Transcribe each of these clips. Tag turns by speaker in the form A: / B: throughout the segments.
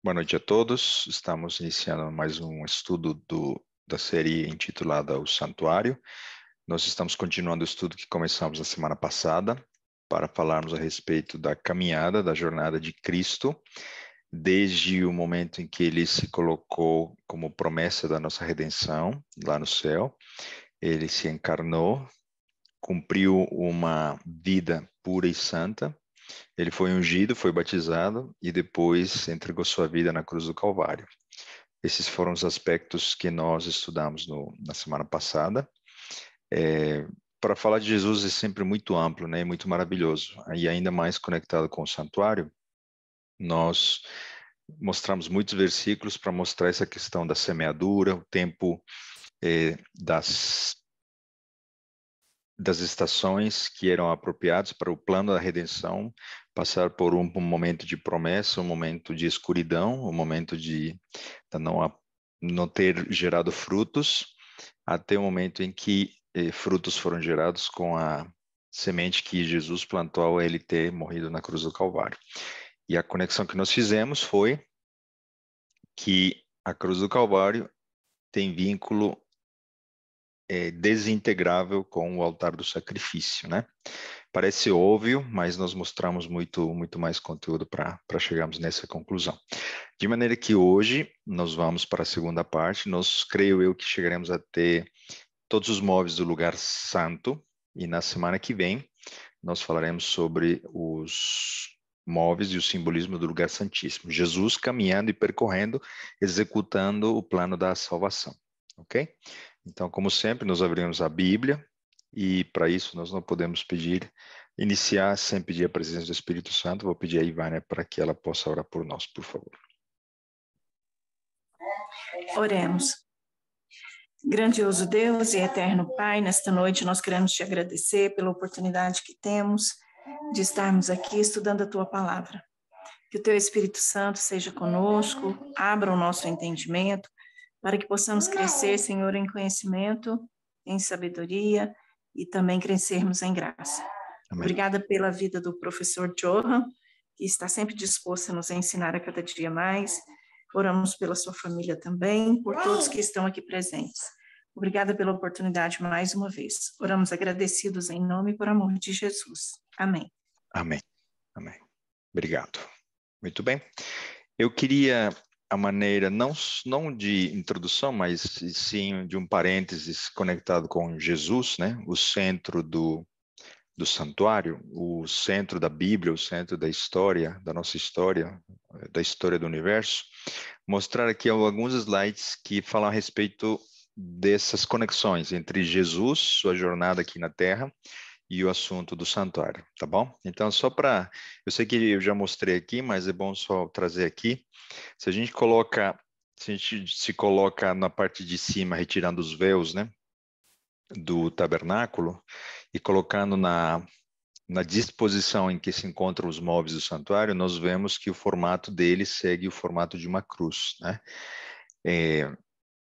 A: Boa noite a todos. Estamos iniciando mais um estudo da série intitulada O Santuário. Nós estamos continuando o estudo que começamos na semana passada para falarmos a respeito da caminhada, da jornada de Cristo, desde o momento em que ele se colocou como promessa da nossa redenção lá no céu. Ele se encarnou, cumpriu uma vida pura e santa. Ele foi ungido, foi batizado e depois entregou sua vida na cruz do Calvário. Esses foram os aspectos que nós estudamos na semana passada. Para falar de Jesus é sempre muito amplo, né? Muito maravilhoso. E ainda mais conectado com o santuário, nós mostramos muitos versículos para mostrar essa questão da semeadura, o tempo das estações que eram apropriados para o plano da redenção, passar por um momento de promessa, um momento de escuridão, um momento de não ter gerado frutos, até o momento em que frutos foram gerados com a semente que Jesus plantou ao ele ter morrido na cruz do Calvário. E a conexão que nós fizemos foi que a cruz do Calvário tem vínculo desintegrável com o altar do sacrifício, né? Parece óbvio, mas nós mostramos muito mais conteúdo para chegarmos nessa conclusão. De maneira que hoje nós vamos para a segunda parte. Nós creio eu que chegaremos a ter todos os móveis do lugar santo, e na semana que vem nós falaremos sobre os móveis e o simbolismo do lugar santíssimo. Jesus caminhando e percorrendo, executando o plano da salvação, ok? Então, como sempre, nós abrimos a Bíblia e para isso nós não podemos iniciar sem pedir a presença do Espírito Santo. Vou pedir a Ivânia para que ela possa orar por nós, por favor.
B: Oremos. Grandioso Deus e eterno Pai, nesta noite nós queremos te agradecer pela oportunidade que temos de estarmos aqui estudando a tua palavra. Que o teu Espírito Santo seja conosco, abra o nosso entendimento, para que possamos crescer, Senhor, em conhecimento, em sabedoria e também crescermos em graça.
A: Amém.
B: Obrigada pela vida do professor Johan, que está sempre disposto a nos ensinar a cada dia mais. Oramos pela sua família também, por todos que estão aqui presentes. Obrigada pela oportunidade mais uma vez. Oramos agradecidos em nome e por amor de Jesus. Amém.
A: Amém. Amém. Obrigado. Muito bem. Eu queria a maneira não de introdução, mas sim de um parênteses conectado com Jesus, né? O centro do santuário, o centro da Bíblia, o centro da história, da nossa história, da história do universo, mostrar aqui alguns slides que falam a respeito dessas conexões entre Jesus, sua jornada aqui na Terra, e o assunto do santuário, tá bom? Então, eu sei que eu já mostrei aqui, mas é bom só trazer aqui. Se a gente se coloca na parte de cima, retirando os véus, né, do tabernáculo, e colocando na disposição em que se encontram os móveis do santuário, nós vemos que o formato dele segue o formato de uma cruz, né?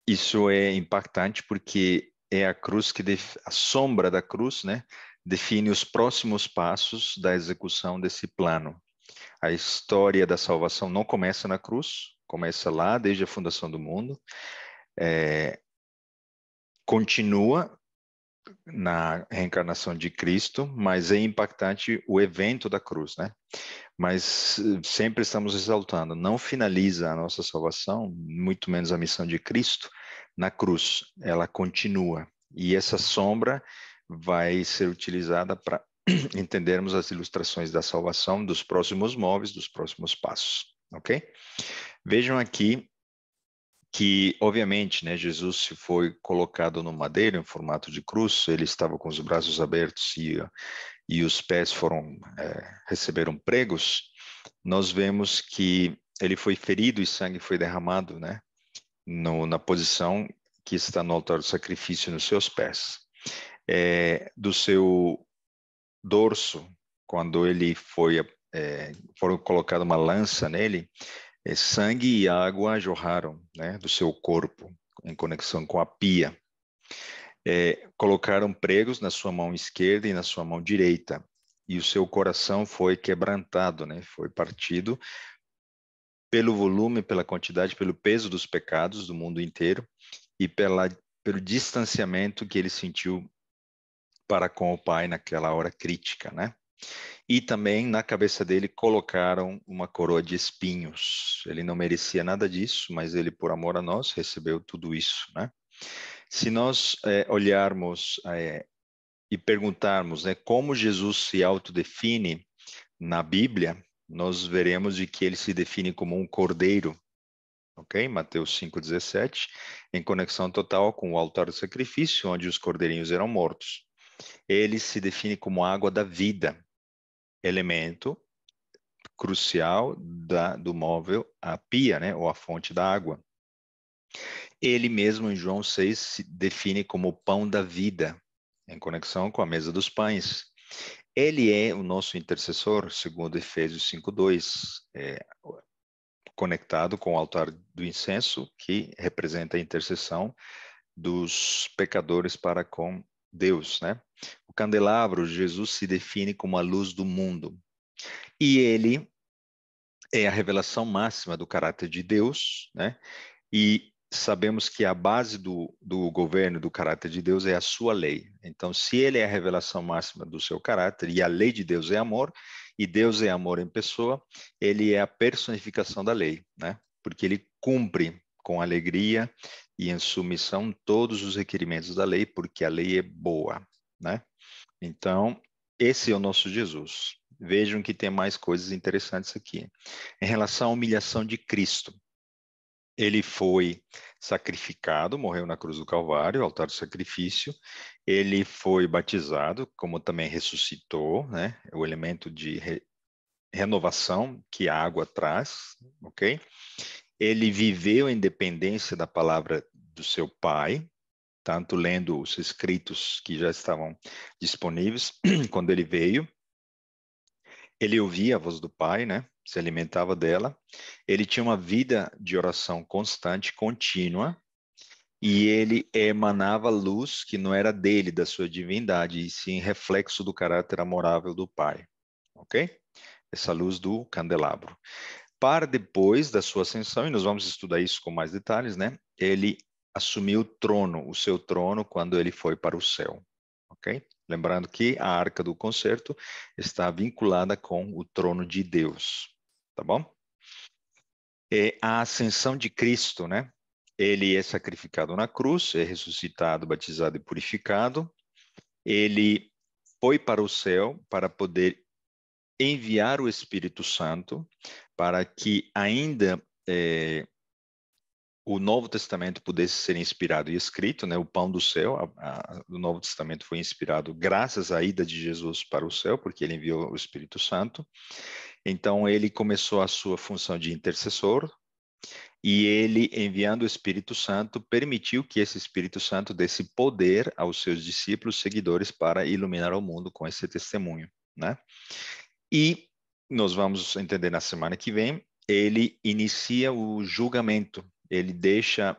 A: Isso é impactante porque é a cruz a sombra da cruz, né, define os próximos passos da execução desse plano. A história da salvação não começa na cruz, começa lá desde a fundação do mundo, continua na reencarnação de Cristo, mas é impactante o evento da cruz, né? Mas sempre estamos exaltando, não finaliza a nossa salvação, muito menos a missão de Cristo, na cruz, ela continua. E essa sombra vai ser utilizada para entendermos as ilustrações da salvação, dos próximos móveis, dos próximos passos, ok? Vejam aqui que, obviamente, né, Jesus se foi colocado no madeiro em formato de cruz, ele estava com os braços abertos e os pés receberam pregos. Nós vemos que ele foi ferido e sangue foi derramado, né, na posição que está no altar do sacrifício nos seus pés. Do seu dorso, quando ele foi colocada uma lança nele, sangue e água jorraram, né, do seu corpo, em conexão com a pia. Colocaram pregos na sua mão esquerda e na sua mão direita, e o seu coração foi quebrantado, né, foi partido pelo volume, pela quantidade, pelo peso dos pecados do mundo inteiro e pelo distanciamento que ele sentiu para com o Pai naquela hora crítica, né? E também na cabeça dele colocaram uma coroa de espinhos. Ele não merecia nada disso, mas ele, por amor a nós, recebeu tudo isso, né? Se nós olharmos e perguntarmos, né, como Jesus se autodefine na Bíblia, nós veremos de que ele se define como um cordeiro, ok? Mateus 5,17, em conexão total com o altar do sacrifício, onde os cordeirinhos eram mortos. Ele se define como água da vida, elemento crucial do móvel, a pia, né, ou a fonte da água. Ele mesmo, em João 6, se define como o pão da vida, em conexão com a mesa dos pães. Ele é o nosso intercessor, segundo Efésios 5:2, conectado com o altar do incenso, que representa a intercessão dos pecadores para com Deus, né? O candelabro, Jesus se define como a luz do mundo. E ele é a revelação máxima do caráter de Deus, né? E sabemos que a base do governo do caráter de Deus é a sua lei. Então, se ele é a revelação máxima do seu caráter e a lei de Deus é amor, e Deus é amor em pessoa, ele é a personificação da lei, né? Porque ele cumpre com alegria e em submissão todos os requerimentos da lei, porque a lei é boa, né? Então, esse é o nosso Jesus. Vejam que tem mais coisas interessantes aqui. Em relação à humilhação de Cristo, ele foi sacrificado, morreu na cruz do Calvário, altar do sacrifício. Ele foi batizado, como também ressuscitou, né? O elemento de renovação que a água traz, ok? Ele viveu em dependência da palavra do seu Pai, tanto lendo os escritos que já estavam disponíveis quando ele veio. Ele ouvia a voz do Pai, né? Se alimentava dela. Ele tinha uma vida de oração constante, contínua, e ele emanava luz que não era dele, da sua divindade, e sim reflexo do caráter amorável do Pai. Ok? Essa luz do candelabro. Para depois da sua ascensão, e nós vamos estudar isso com mais detalhes, né? Ele assumiu o seu trono, quando ele foi para o céu. Ok? Lembrando que a Arca do Concerto está vinculada com o trono de Deus. Tá bom? A ascensão de Cristo, né? Ele é sacrificado na cruz, é ressuscitado, batizado e purificado. Ele foi para o céu para poder enviar o Espírito Santo para que ainda o Novo Testamento pudesse ser inspirado e escrito, né? O pão do céu, o Novo Testamento foi inspirado graças à ida de Jesus para o céu, porque ele enviou o Espírito Santo. Então, ele começou a sua função de intercessor, e ele, enviando o Espírito Santo, permitiu que esse Espírito Santo desse poder aos seus discípulos, seguidores, para iluminar o mundo com esse testemunho, né? E nós vamos entender na semana que vem, ele inicia o julgamento, ele deixa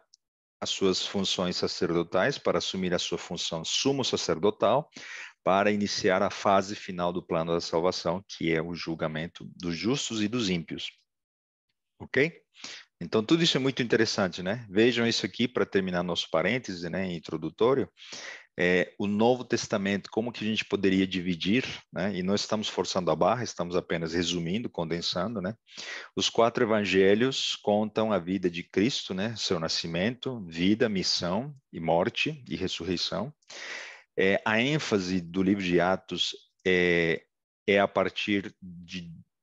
A: as suas funções sacerdotais para assumir a sua função sumo sacerdotal, para iniciar a fase final do plano da salvação, que é o julgamento dos justos e dos ímpios. Ok? Então, tudo isso é muito interessante, né? Vejam isso aqui para terminar nosso parêntese, né, introdutório. O Novo Testamento, como que a gente poderia dividir, né? E nós estamos forçando a barra, estamos apenas resumindo, condensando, né? Os 4 evangelhos contam a vida de Cristo, né? Seu nascimento, vida, missão e morte e ressurreição. A ênfase do livro de Atos é a partir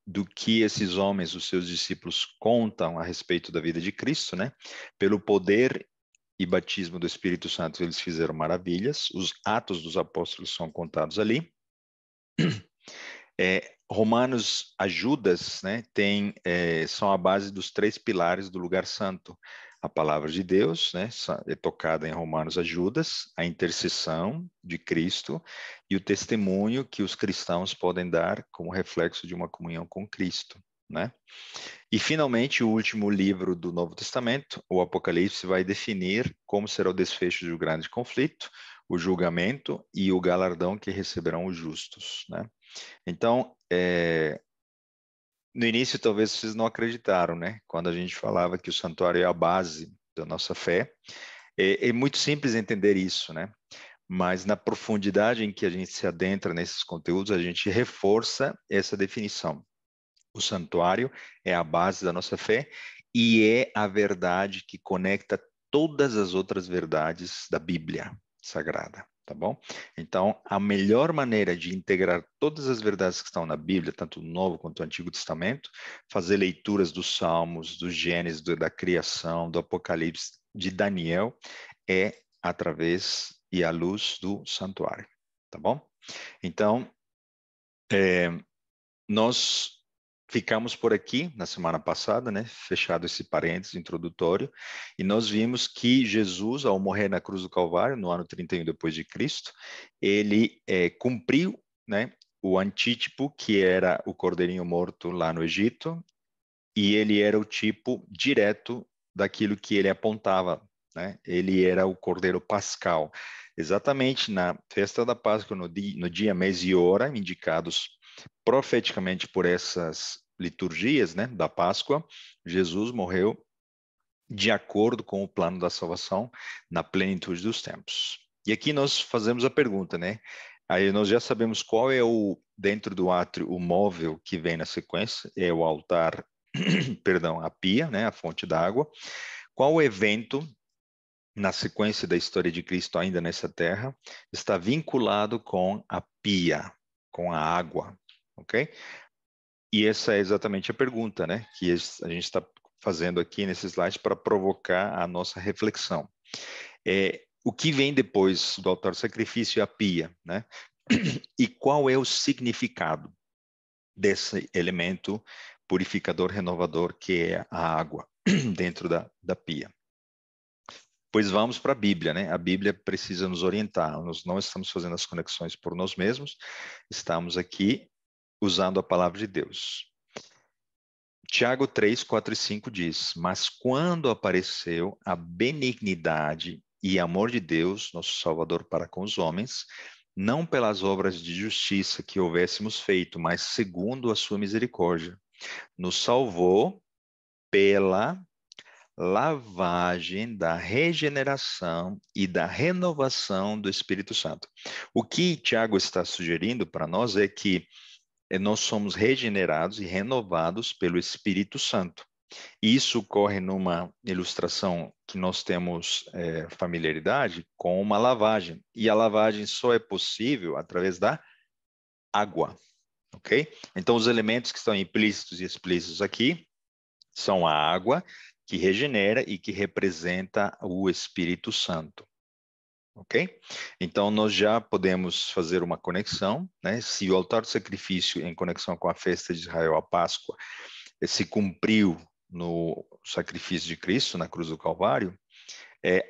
A: do que esses homens, os seus discípulos, contam a respeito da vida de Cristo, né? Pelo poder e batismo do Espírito Santo, eles fizeram maravilhas. Os Atos dos Apóstolos são contados ali. Romanos, Judas, né, são a base dos 3 pilares do lugar santo. A palavra de Deus, né, é tocada em Romanos, Judas, a intercessão de Cristo e o testemunho que os cristãos podem dar como reflexo de uma comunhão com Cristo, né? E, finalmente, o último livro do Novo Testamento, o Apocalipse, vai definir como será o desfecho de um grande conflito, o julgamento e o galardão que receberão os justos, né? Então, no início talvez vocês não acreditaram, né? Quando a gente falava que o santuário é a base da nossa fé. É muito simples entender isso, né? Mas na profundidade em que a gente se adentra nesses conteúdos, a gente reforça essa definição. O santuário é a base da nossa fé e é a verdade que conecta todas as outras verdades da Bíblia Sagrada, tá bom? Então, a melhor maneira de integrar todas as verdades que estão na Bíblia, tanto no Novo quanto no Antigo Testamento, fazer leituras dos Salmos, do Gênesis, da criação, do Apocalipse, de Daniel, é através e à luz do santuário, tá bom? Então, nós ficamos por aqui na semana passada, né? Fechado esse parênteses introdutório, e nós vimos que Jesus, ao morrer na cruz do Calvário, no ano 31 depois de Cristo, ele cumpriu, né, o antítipo, que era o cordeirinho morto lá no Egito, e ele era o tipo direto daquilo que ele apontava, né? Ele era o cordeiro pascal. Exatamente na festa da Páscoa, no dia, mês e hora, indicados profeticamente por essas liturgias, né, da Páscoa, Jesus morreu de acordo com o plano da salvação na plenitude dos tempos. E aqui nós fazemos a pergunta, né? Aí nós já sabemos qual é dentro do átrio, o móvel que vem na sequência, é o altar, perdão, a pia, né, a fonte d'água. Qual o evento na sequência da história de Cristo ainda nessa terra está vinculado com a pia, com a água, ok? E essa é exatamente a pergunta, né, que a gente está fazendo aqui nesse slide para provocar a nossa reflexão. O que vem depois do altar do sacrifício é a pia, né? E qual é o significado desse elemento purificador, renovador, que é a água dentro da pia? Pois vamos para a Bíblia, né? A Bíblia precisa nos orientar. Nós não estamos fazendo as conexões por nós mesmos, estamos aqui usando a palavra de Deus. Tiago 3, 4 e 5 diz: Mas quando apareceu a benignidade e amor de Deus, nosso Salvador, para com os homens, não pelas obras de justiça que houvéssemos feito, mas segundo a sua misericórdia, nos salvou pela lavagem da regeneração e da renovação do Espírito Santo. O que Tiago está sugerindo para nós é que nós somos regenerados e renovados pelo Espírito Santo. Isso ocorre numa ilustração que nós temos familiaridade com uma lavagem. E a lavagem só é possível através da água, ok? Então, os elementos que estão implícitos e explícitos aqui são a água, que regenera e que representa o Espírito Santo. Ok? Então, nós já podemos fazer uma conexão, né? Se o altar de sacrifício, em conexão com a festa de Israel, a Páscoa, se cumpriu no sacrifício de Cristo, na cruz do Calvário,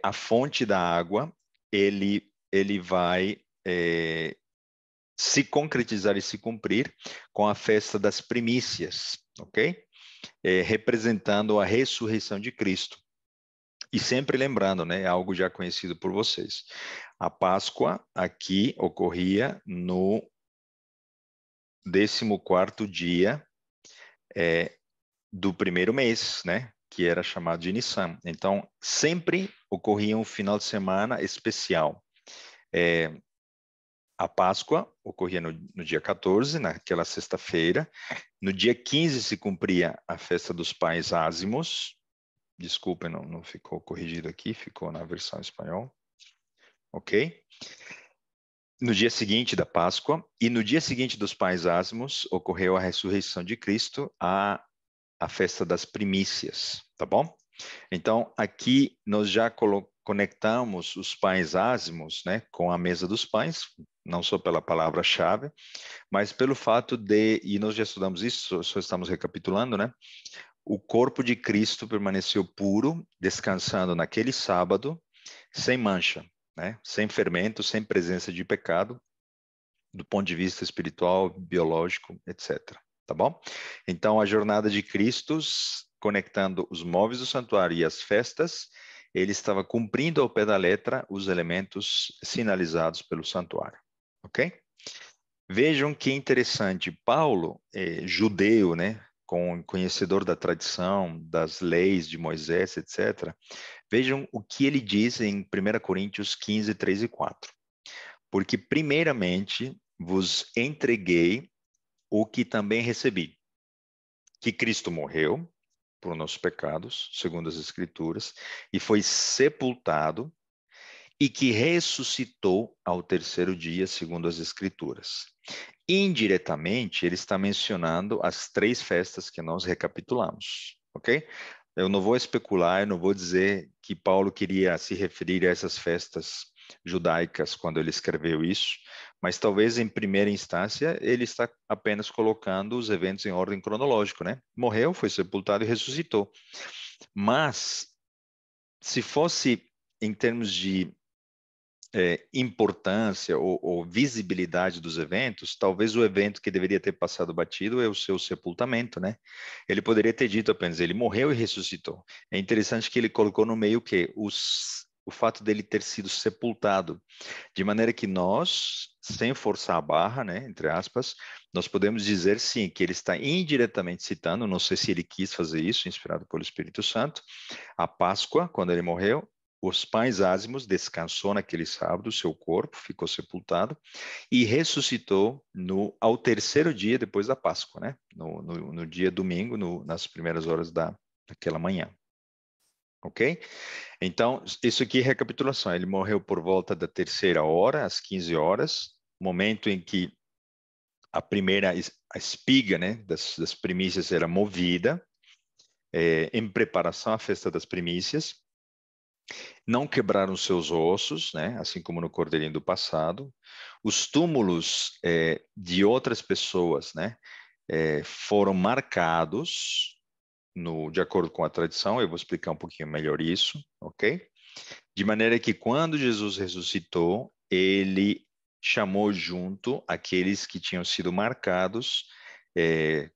A: a fonte da água, ele vai se concretizar e se cumprir com a festa das primícias, ok? Representando a ressurreição de Cristo. E sempre lembrando, né, algo já conhecido por vocês. A Páscoa aqui ocorria no 14º dia do primeiro mês, né, que era chamado de Nissan. Então, sempre ocorria um final de semana especial. A Páscoa ocorria no dia 14, naquela sexta-feira. No dia 15 se cumpria a festa dos pais ázimos. Desculpem, não ficou corrigido aqui, ficou na versão espanhol. Ok? No dia seguinte da Páscoa e no dia seguinte dos pais ázimos ocorreu a ressurreição de Cristo, a festa das primícias, tá bom? Então, aqui nós já conectamos os pais ázimos, né, com a mesa dos pães, não só pela palavra-chave, mas pelo fato e nós já estudamos isso, só estamos recapitulando, né? O corpo de Cristo permaneceu puro, descansando naquele sábado, sem mancha, né? Sem fermento, sem presença de pecado, do ponto de vista espiritual, biológico, etc. Tá bom? Então, a jornada de Cristo, conectando os móveis do santuário e as festas, ele estava cumprindo ao pé da letra os elementos sinalizados pelo santuário. Ok? Vejam que interessante, Paulo, judeu, né? conhecedor da tradição, das leis de Moisés, etc., vejam o que ele diz em 1 Coríntios 15, 3 e 4. Porque primeiramente vos entreguei o que também recebi, que Cristo morreu por nossos pecados, segundo as Escrituras, e foi sepultado, e que ressuscitou ao terceiro dia, segundo as Escrituras. Indiretamente, ele está mencionando as 3 festas que nós recapitulamos, ok? Eu não vou especular, eu não vou dizer que Paulo queria se referir a essas festas judaicas quando ele escreveu isso, mas talvez em primeira instância ele está apenas colocando os eventos em ordem cronológica, né? Morreu, foi sepultado e ressuscitou. Mas, se fosse em termos de importância ou visibilidade dos eventos, talvez o evento que deveria ter passado batido é o seu sepultamento, né? Ele poderia ter dito apenas, ele morreu e ressuscitou. É interessante que ele colocou no meio que o fato dele ter sido sepultado, de maneira que nós, sem forçar a barra, né, entre aspas, nós podemos dizer sim que ele está indiretamente citando, não sei se ele quis fazer isso, inspirado pelo Espírito Santo, a Páscoa, quando ele morreu. Os pães ázimos, descansou naquele sábado, seu corpo ficou sepultado e ressuscitou ao terceiro dia depois da Páscoa, né? No dia domingo, nas primeiras horas daquela manhã. Ok? Então, isso aqui é recapitulação. Ele morreu por volta da terceira hora, às 15 horas, momento em que a primeira a espiga, né, das primícias era movida, em preparação à festa das primícias. Não quebraram seus ossos, né? Assim como no cordeirinho do passado. Os túmulos de outras pessoas, né? Foram marcados de acordo com a tradição. Eu vou explicar um pouquinho melhor isso, ok? De maneira que quando Jesus ressuscitou, ele chamou junto aqueles que tinham sido marcados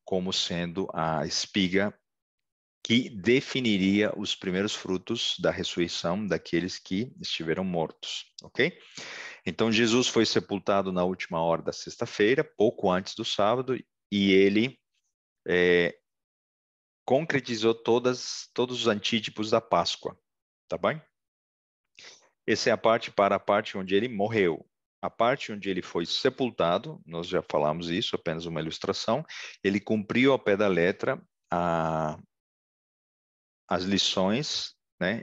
A: como sendo a espiga que definiria os primeiros frutos da ressurreição daqueles que estiveram mortos, ok? Então, Jesus foi sepultado na última hora da sexta-feira, pouco antes do sábado, e ele concretizou todos os antítipos da Páscoa, tá bem? Essa é a parte onde ele morreu. A parte onde ele foi sepultado, nós já falamos isso, apenas uma ilustração, ele cumpriu ao pé da letra as lições, né,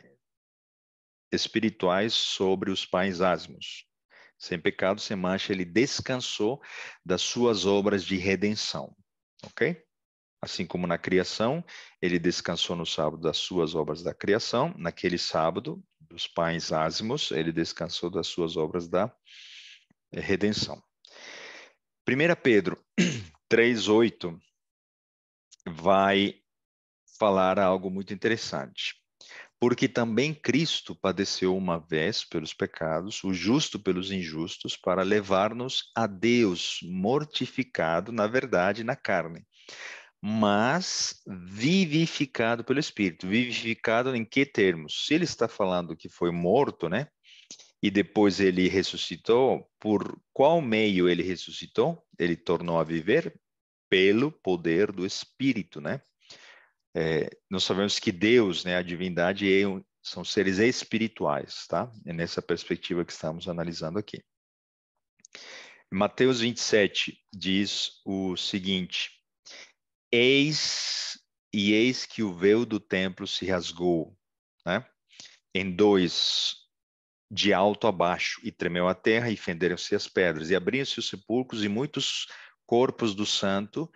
A: espirituais sobre os pães ázimos. Sem pecado, sem mancha, ele descansou das suas obras de redenção, ok? Assim como na criação, ele descansou no sábado das suas obras da criação, naquele sábado dos pães ázimos, ele descansou das suas obras da redenção. 1 Pedro 3:8 vai falar algo muito interessante. Porque também Cristo padeceu uma vez pelos pecados, o justo pelos injustos, para levar-nos a Deus, mortificado, na verdade, na carne, mas vivificado pelo Espírito. Vivificado em que termos? Se ele está falando que foi morto, né? E depois ele ressuscitou, por qual meio ele ressuscitou? Ele tornou a viver? Pelo poder do Espírito, né? Nós sabemos que Deus, né, a divindade, são seres espirituais, tá? É nessa perspectiva que estamos analisando aqui. Mateus 27 diz o seguinte: eis que o véu do templo se rasgou, né? Em dois, de alto a baixo, e tremeu a terra, e fenderam-se as pedras, e abriram-se os sepulcros, e muitos corpos dos santos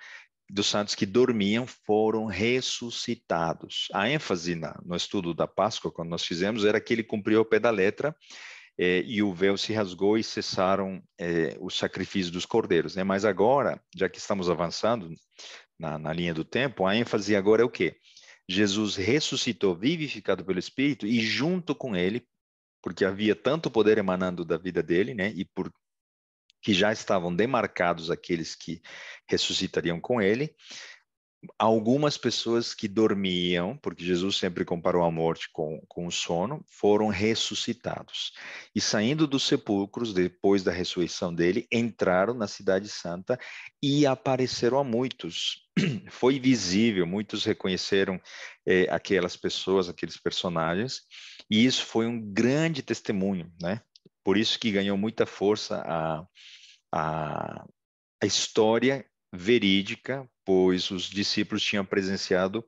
A: que dormiam foram ressuscitados. A ênfase no estudo da Páscoa, quando nós fizemos, era que ele cumpriu ao pé da letra e o véu se rasgou e cessaram os sacrifícios dos cordeiros, né? Mas agora, já que estamos avançando na linha do tempo, a ênfase agora é o quê? Jesus ressuscitou, vivificado pelo Espírito, e junto com ele, porque havia tanto poder emanando da vida dele, né? E por que já estavam demarcados aqueles que ressuscitariam com ele, algumas pessoas que dormiam, porque Jesus sempre comparou a morte com o sono, foram ressuscitados. E saindo dos sepulcros, depois da ressurreição dele, entraram na Cidade Santa e apareceram a muitos. foi visível, muitos reconheceram aquelas pessoas, aqueles personagens, e isso foi um grande testemunho, né? Por isso que ganhou muita força a história verídica, pois os discípulos tinham presenciado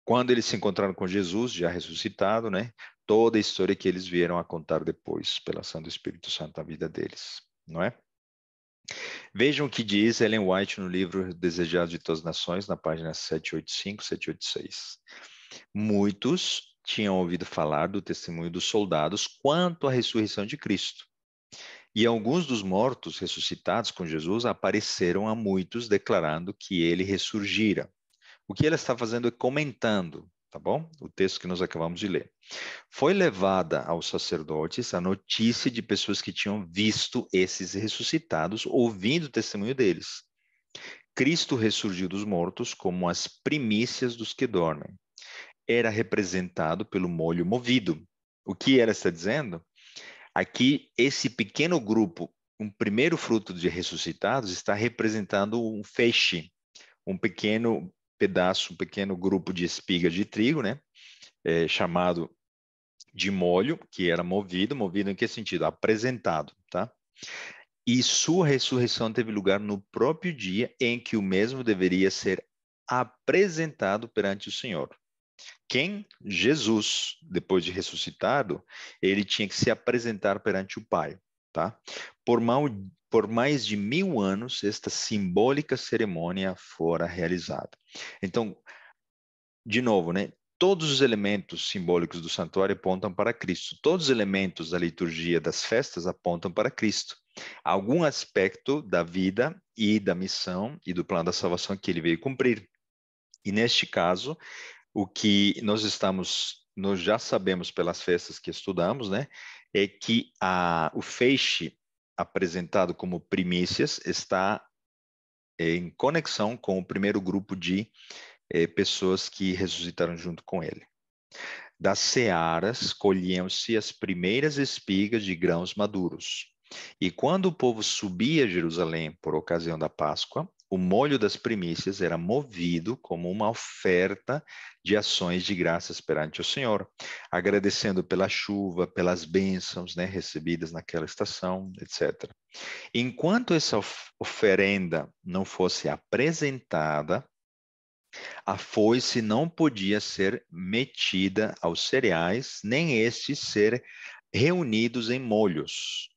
A: quando eles se encontraram com Jesus, já ressuscitado, né? Toda a história que eles vieram a contar depois, pela ação do Espírito Santo na vida deles, não é? Vejam o que diz Ellen White no livro Desejado de Todas as Nações, na página 785, 786. Muitos tinham ouvido falar do testemunho dos soldados quanto à ressurreição de Cristo. E alguns dos mortos ressuscitados com Jesus apareceram a muitos declarando que ele ressurgira. O que ela está fazendo é comentando, tá bom? O texto que nós acabamos de ler. Foi levada aos sacerdotes a notícia de pessoas que tinham visto esses ressuscitados, ouvindo o testemunho deles. Cristo ressurgiu dos mortos como as primícias dos que dormem. Era representado pelo molho movido. O que ela está dizendo? Aqui, esse pequeno grupo, um primeiro fruto de ressuscitados, está representando um feixe, um pequeno pedaço, um pequeno grupo de espigas de trigo, né? Chamado de molho, que era movido em que sentido? Apresentado, tá? E sua ressurreição teve lugar no próprio dia em que o mesmo deveria ser apresentado perante o Senhor. Quem? Jesus, depois de ressuscitado, ele tinha que se apresentar perante o Pai, tá? Por mais de 1000 anos, esta simbólica cerimônia fora realizada. Então, de novo, né? Todos os elementos simbólicos do santuário apontam para Cristo. Todos os elementos da liturgia das festas apontam para Cristo. Algum aspecto da vida e da missão e do plano da salvação que ele veio cumprir. E neste caso, o que nós já sabemos pelas festas que estudamos, né, é que o feixe apresentado como primícias está em conexão com o primeiro grupo de pessoas que ressuscitaram junto com ele. Das searas colhiam-se as primeiras espigas de grãos maduros. E quando o povo subia a Jerusalém por ocasião da Páscoa, o molho das primícias era movido como uma oferta de ações de graças perante o Senhor, agradecendo pela chuva, pelas bênçãos, né, recebidas naquela estação, etc. Enquanto essa oferenda não fosse apresentada, a foice não podia ser metida aos cereais, nem estes ser reunidos em molhos.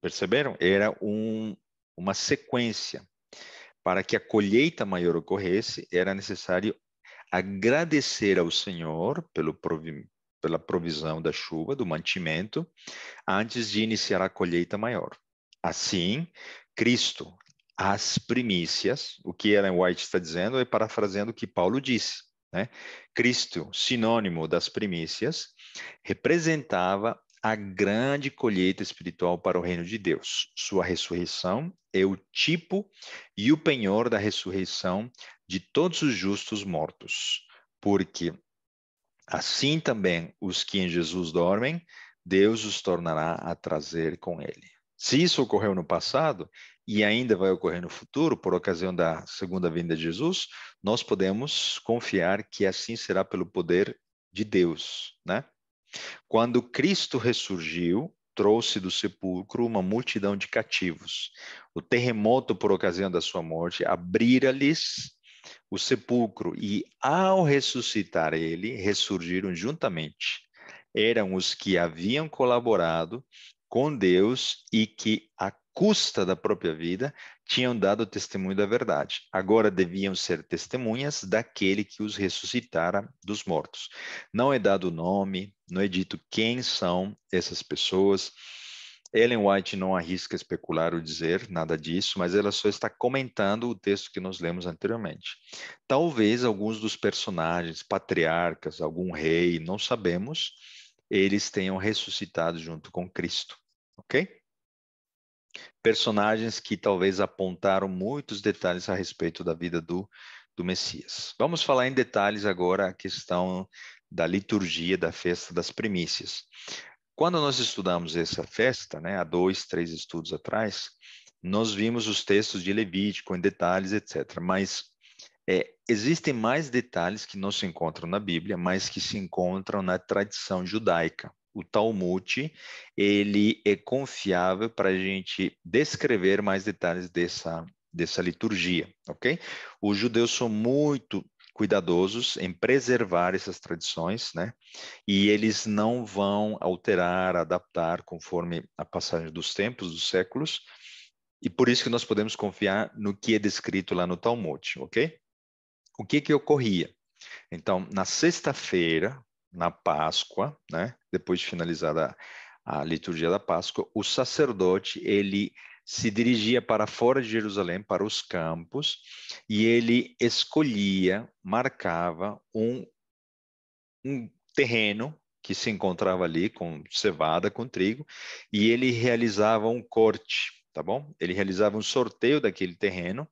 A: Perceberam? Era uma sequência. Para que a colheita maior ocorresse, era necessário agradecer ao Senhor pela provisão da chuva, do mantimento, antes de iniciar a colheita maior. Assim, Cristo, as primícias, o que Ellen White está dizendo é parafraseando o que Paulo disse, né? Cristo, sinônimo das primícias, representava a grande colheita espiritual para o reino de Deus. Sua ressurreição é o tipo e o penhor da ressurreição de todos os justos mortos, porque assim também os que em Jesus dormem, Deus os tornará a trazer com ele. Se isso ocorreu no passado e ainda vai ocorrer no futuro, por ocasião da segunda vinda de Jesus, nós podemos confiar que assim será pelo poder de Deus, né? Quando Cristo ressurgiu, trouxe do sepulcro uma multidão de cativos. O terremoto, por ocasião da sua morte, abrira-lhes o sepulcro e, ao ressuscitar ele, ressurgiram juntamente. Eram os que haviam colaborado com Deus e que, à custa da própria vida, tinham dado testemunho da verdade. Agora deviam ser testemunhas daquele que os ressuscitara dos mortos. Não é dado nome, não é dito quem são essas pessoas. Ellen White não arrisca especular ou dizer nada disso, mas ela só está comentando o texto que nós lemos anteriormente. Talvez alguns dos personagens, patriarcas, algum rei, não sabemos, eles tenham ressuscitado junto com Cristo, ok? Personagens que talvez apontaram muitos detalhes a respeito da vida do Messias. Vamos falar em detalhes agora a questão da liturgia da festa das primícias. Quando nós estudamos essa festa, né, há 2, 3 estudos atrás, Nós vimos os textos de Levítico em detalhes, etc. Mas existem mais detalhes que não se encontram na Bíblia, mas que se encontram na tradição judaica. O Talmud, ele é confiável para a gente descrever mais detalhes dessa liturgia, ok? Os judeus são muito cuidadosos em preservar essas tradições, né? E eles não vão alterar, adaptar conforme a passagem dos tempos, dos séculos, e por isso que nós podemos confiar no que é descrito lá no Talmud, ok? O que ocorria? Então, na sexta-feira, na Páscoa, né, depois de finalizada a liturgia da Páscoa, o sacerdote, ele se dirigia para fora de Jerusalém, para os campos, e ele escolhia, marcava um terreno que se encontrava ali com cevada, com trigo, e ele realizava um corte, tá bom? Ele realizava um sorteio daquele terreno,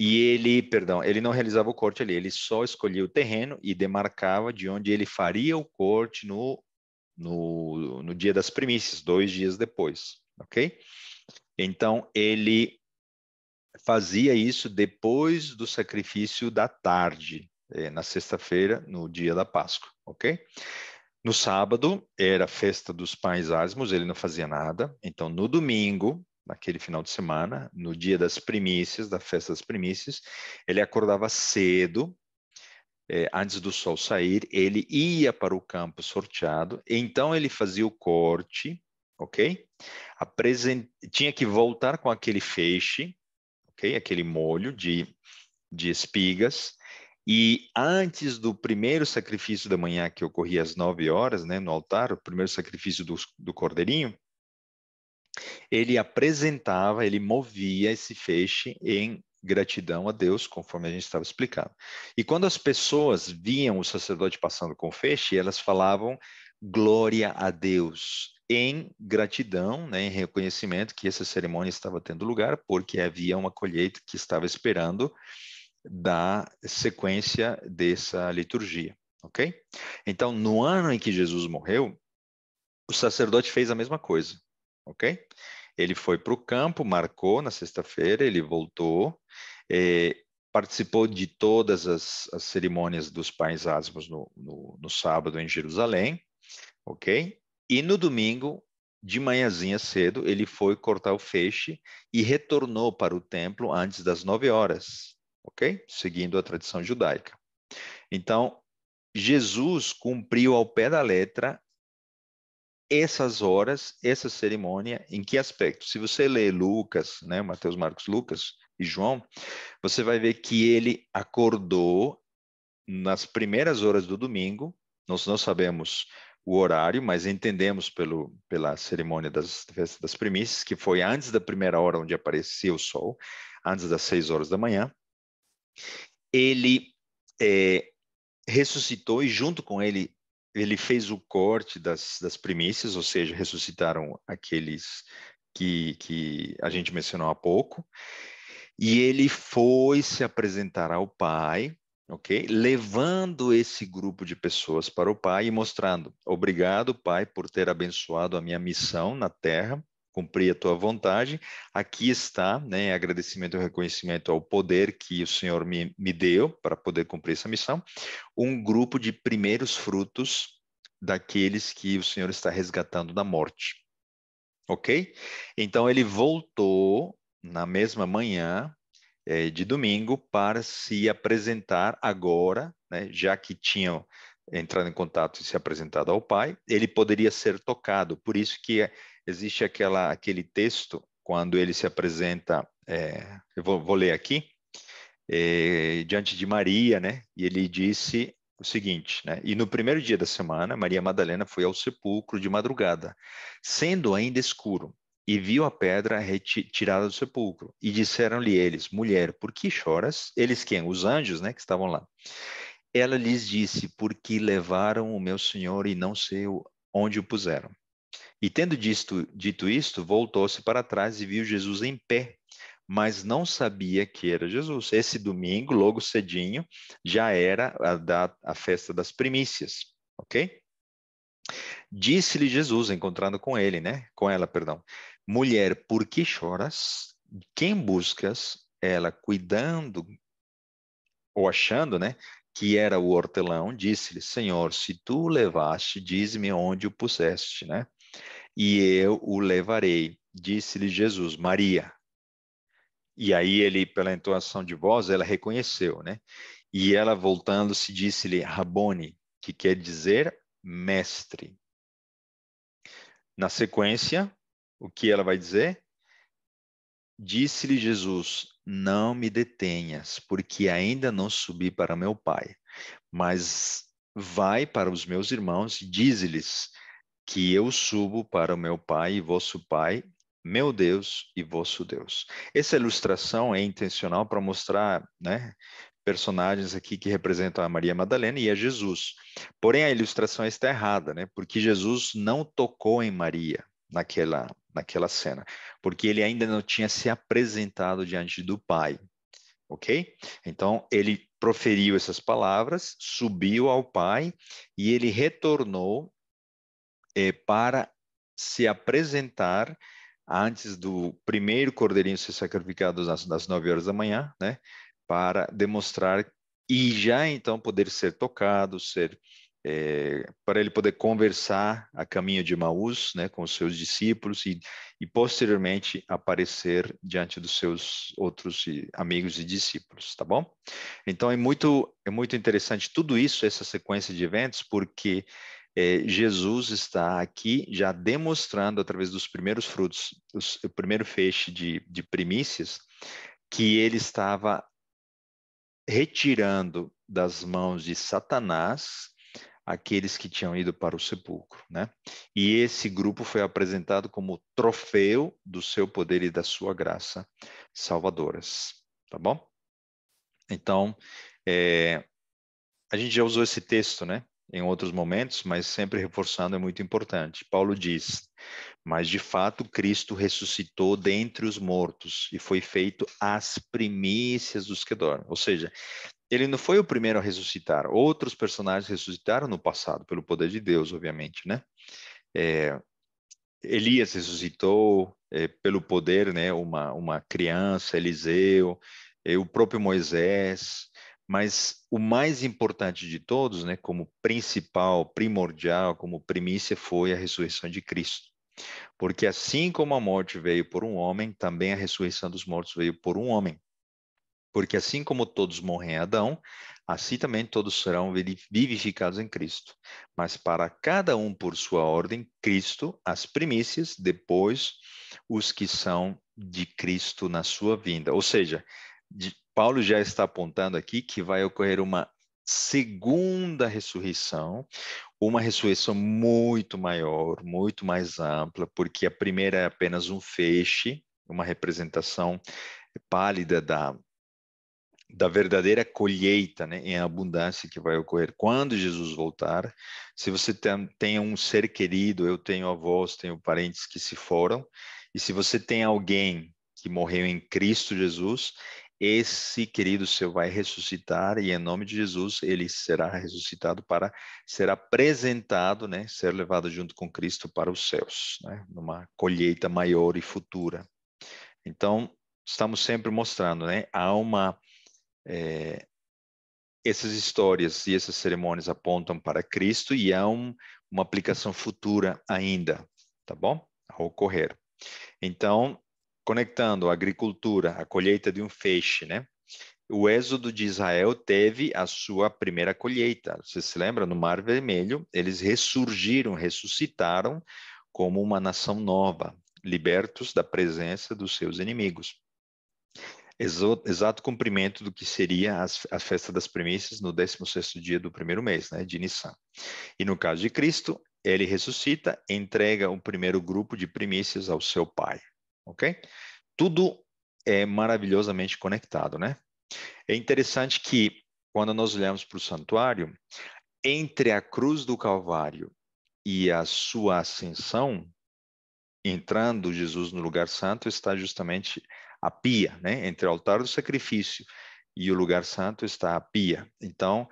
A: e ele não realizava o corte ali, ele só escolhia o terreno e demarcava de onde ele faria o corte no dia das primícias, 2 dias depois, ok? Então, ele fazia isso depois do sacrifício da tarde, na sexta-feira, no dia da Páscoa, ok? No sábado, era a festa dos pães ázimos, ele não fazia nada. Então, no domingo, naquele final de semana, no dia das primícias, da festa das primícias, ele acordava cedo, antes do sol sair, ele ia para o campo sorteado, então ele fazia o corte, ok? Tinha que voltar com aquele feixe, ok? Aquele molho de espigas, e antes do primeiro sacrifício da manhã, que ocorria às 9 horas, né, no altar, o primeiro sacrifício do cordeirinho, ele apresentava, ele movia esse feixe em gratidão a Deus, conforme a gente estava explicando. E quando as pessoas viam o sacerdote passando com o feixe, elas falavam glória a Deus, em gratidão, né, em reconhecimento que essa cerimônia estava tendo lugar, porque havia uma colheita que estava esperando da sequência dessa liturgia, ok? Então, no ano em que Jesus morreu, o sacerdote fez a mesma coisa, ok? Ele foi para o campo, marcou na sexta-feira, ele voltou, participou de todas as cerimônias dos pães ázimos no sábado em Jerusalém, ok? E no domingo, de manhãzinha cedo, ele foi cortar o feixe e retornou para o templo antes das 9 horas, ok? Seguindo a tradição judaica. Então, Jesus cumpriu ao pé da letra essas horas, essa cerimônia, em que aspecto? Se você ler Lucas, né, Mateus, Marcos, Lucas e João, você vai ver que ele acordou nas primeiras horas do domingo. Nós não sabemos o horário, mas entendemos pela cerimônia das primícias, que foi antes da primeira hora onde aparecia o sol, antes das 6 horas da manhã. Ele ressuscitou, e junto com ele, ele fez o corte das primícias, ou seja, ressuscitaram aqueles que a gente mencionou há pouco, e ele foi se apresentar ao Pai, ok? Levando esse grupo de pessoas para o Pai e mostrando: obrigado, Pai, por ter abençoado a minha missão na Terra, cumprir a tua vontade. Aqui está, né, agradecimento e reconhecimento ao poder que o Senhor me deu para poder cumprir essa missão. Um grupo de primeiros frutos daqueles que o Senhor está resgatando da morte, ok? Então ele voltou na mesma manhã de domingo para se apresentar agora, né, já que tinham entrado em contato e se apresentado ao Pai, ele poderia ser tocado. Por isso que existe aquele texto, quando ele se apresenta, eu vou ler aqui, diante de Maria, né, e ele disse o seguinte, né, e no primeiro dia da semana, Maria Madalena foi ao sepulcro de madrugada, sendo ainda escuro, e viu a pedra retirada do sepulcro. E disseram-lhe eles: mulher, por que choras? Eles quem? Os anjos, né, que estavam lá. Ela lhes disse: porque levaram o meu Senhor e não sei onde o puseram. E tendo dito isto, voltou-se para trás e viu Jesus em pé, mas não sabia que era Jesus. Esse domingo, logo cedinho, já era a festa das primícias, ok? Disse-lhe Jesus, encontrando com ela, perdão, mulher, por que choras? quem buscas? Ela, cuidando ou achando, né, que era o hortelão, disse-lhe: Senhor, se tu o levaste, dize-me onde o puseste, né? E eu o levarei. Disse-lhe Jesus: Maria. E aí ele, pela entoação de voz, ela reconheceu, né? E ela, voltando-se, disse-lhe: Rabone, que quer dizer mestre. Na sequência, o que ela vai dizer? Disse-lhe Jesus: Não me detenhas, porque ainda não subi para meu Pai, mas vai para os meus irmãos e dize-lhes que eu subo para o meu Pai e vosso Pai, meu Deus e vosso Deus. Essa ilustração é intencional para mostrar, né, personagens aqui que representam a Maria Madalena e a Jesus. Porém, a ilustração está errada, né? Porque Jesus não tocou em Maria naquela cena, porque ele ainda não tinha se apresentado diante do Pai, ok? Então, ele proferiu essas palavras, subiu ao Pai e ele retornou para se apresentar antes do primeiro cordeirinho ser sacrificado das 9 horas da manhã, né? Para demonstrar e já então poder ser tocado, para ele poder conversar a caminho de Emaús, né, com os seus discípulos e posteriormente aparecer diante dos seus outros amigos e discípulos, tá bom? Então é muito interessante tudo isso, essa sequência de eventos, porque Jesus está aqui já demonstrando através dos primeiros frutos, o primeiro feixe de primícias, que ele estava retirando das mãos de Satanás aqueles que tinham ido para o sepulcro, né? E esse grupo foi apresentado como troféu do seu poder e da sua graça salvadoras, tá bom? Então, a gente já usou esse texto, né? Em outros momentos, mas sempre reforçando é muito importante. Paulo diz: mas de fato Cristo ressuscitou dentre os mortos e foi feito as primícias dos que dormem. Ou seja, ele não foi o primeiro a ressuscitar. Outros personagens ressuscitaram no passado, pelo poder de Deus, obviamente, né? Elias ressuscitou pelo poder, né? Uma criança, Eliseu, o próprio Moisés. Mas o mais importante de todos, né? Como principal, primordial, como primícia, foi a ressurreição de Cristo. Porque assim como a morte veio por um homem, também a ressurreição dos mortos veio por um homem. Porque assim como todos morrem em Adão, assim também todos serão vivificados em Cristo. Mas para cada um por sua ordem, Cristo, as primícias, depois os que são de Cristo na sua vinda. Ou seja, Paulo já está apontando aqui que vai ocorrer uma segunda ressurreição, uma ressurreição muito maior, muito mais ampla, porque a primeira é apenas um feixe, uma representação pálida da verdadeira colheita, né, em abundância que vai ocorrer quando Jesus voltar. Se você tem um ser querido, eu tenho avós, tenho parentes que se foram, e se você tem alguém que morreu em Cristo Jesus, esse querido seu vai ressuscitar e em nome de Jesus ele será ressuscitado para ser apresentado, né, ser levado junto com Cristo para os céus, né, numa colheita maior e futura. Então, estamos sempre mostrando, né, essas histórias e essas cerimônias apontam para Cristo e há uma aplicação futura ainda, tá bom? A ocorrer. Então, conectando a agricultura, a colheita de um feixe, né? O êxodo de Israel teve a sua primeira colheita. Você se lembra? No Mar Vermelho, eles ressurgiram, ressuscitaram como uma nação nova, libertos da presença dos seus inimigos. Exato cumprimento do que seria a festa das primícias no 16º dia do primeiro mês, né, de Nissan. E no caso de Cristo, ele ressuscita, entrega o primeiro grupo de primícias ao seu Pai, ok? Tudo é maravilhosamente conectado, né? É interessante que quando nós olhamos para o santuário, entre a cruz do Calvário e a sua ascensão, entrando Jesus no lugar santo, está justamente a pia, né? Entre o altar do sacrifício e o lugar santo está a pia. Então,